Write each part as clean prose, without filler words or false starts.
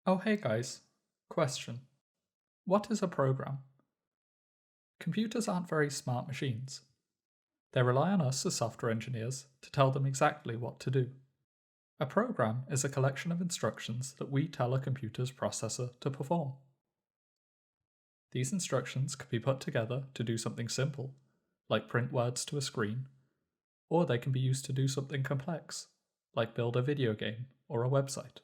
Oh hey guys, question. What is a program? Computers aren't very smart machines. They rely on us as software engineers to tell them exactly what to do. A program is a collection of instructions that we tell a computer's processor to perform. These instructions can be put together to do something simple, like print words to a screen, or they can be used to do something complex, like build a video game or a website.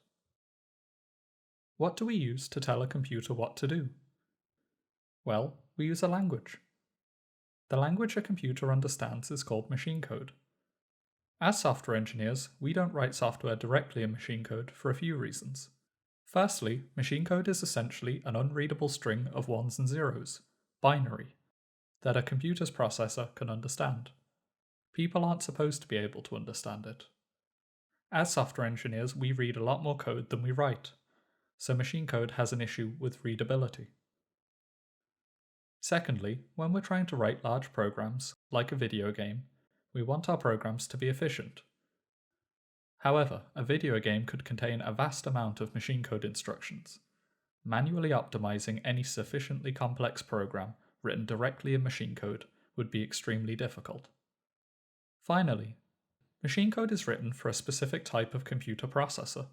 What do we use to tell a computer what to do? Well, we use a language. The language a computer understands is called machine code. As software engineers, we don't write software directly in machine code for a few reasons. Firstly, machine code is essentially an unreadable string of ones and zeros, binary, that a computer's processor can understand. People aren't supposed to be able to understand it. As software engineers, we read a lot more code than we write, so machine code has an issue with readability. Secondly, when we're trying to write large programs, like a video game, we want our programs to be efficient. However, a video game could contain a vast amount of machine code instructions. Manually optimizing any sufficiently complex program written directly in machine code would be extremely difficult. Finally, machine code is written for a specific type of computer processor.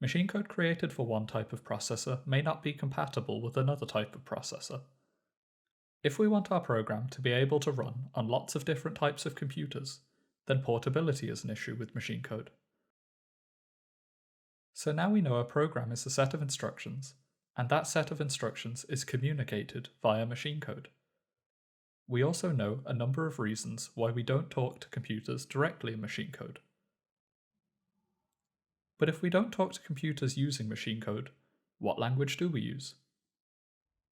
Machine code created for one type of processor may not be compatible with another type of processor. If we want our program to be able to run on lots of different types of computers, then portability is an issue with machine code. So now we know a program is a set of instructions, and that set of instructions is communicated via machine code. We also know a number of reasons why we don't talk to computers directly in machine code. But if we don't talk to computers using machine code, what language do we use?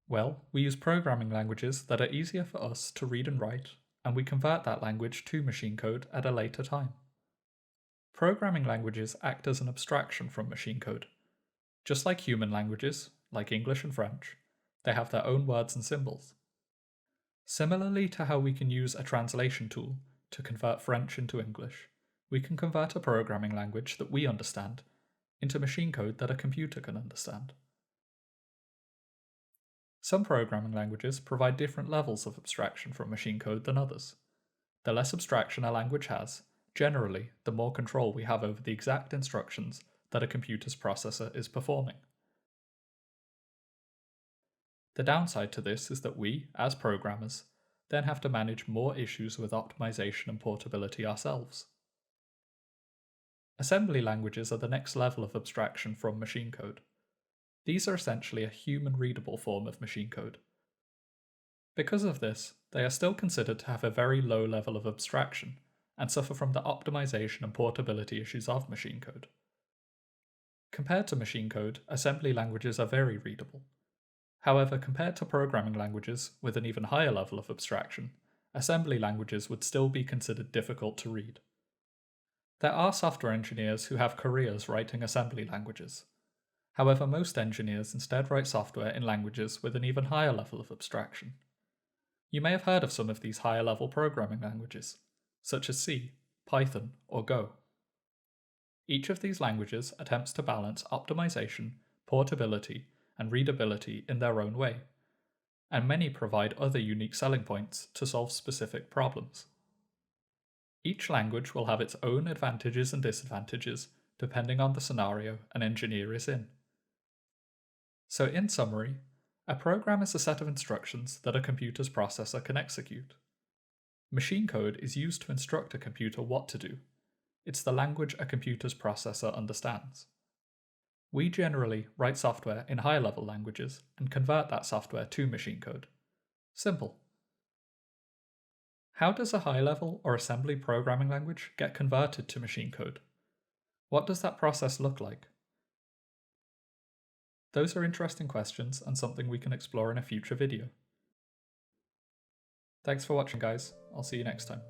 Well, we use programming languages that are easier for us to read and write, and we convert that language to machine code at a later time. Programming languages act as an abstraction from machine code. Just like human languages, like English and French, they have their own words and symbols. Similarly to how we can use a translation tool to convert French into English, we can convert a programming language that we understand into machine code that a computer can understand. Some programming languages provide different levels of abstraction from machine code than others. The less abstraction a language has, generally, the more control we have over the exact instructions that a computer's processor is performing. The downside to this is that we, as programmers, then have to manage more issues with optimization and portability ourselves. Assembly languages are the next level of abstraction from machine code. These are essentially a human-readable form of machine code. Because of this, they are still considered to have a very low level of abstraction and suffer from the optimization and portability issues of machine code. Compared to machine code, assembly languages are very readable. However, compared to programming languages with an even higher level of abstraction, assembly languages would still be considered difficult to read. There are software engineers who have careers writing assembly languages. However, most engineers instead write software in languages with an even higher level of abstraction. You may have heard of some of these higher level programming languages, such as C, Python, or Go. Each of these languages attempts to balance optimization, portability, and readability in their own way, and many provide other unique selling points to solve specific problems. Each language will have its own advantages and disadvantages depending on the scenario an engineer is in. So in summary, a program is a set of instructions that a computer's processor can execute. Machine code is used to instruct a computer what to do. It's the language a computer's processor understands. We generally write software in higher-level languages and convert that software to machine code. Simple. How does a high-level or assembly programming language get converted to machine code? What does that process look like? Those are interesting questions and something we can explore in a future video. Thanks for watching, guys. I'll see you next time.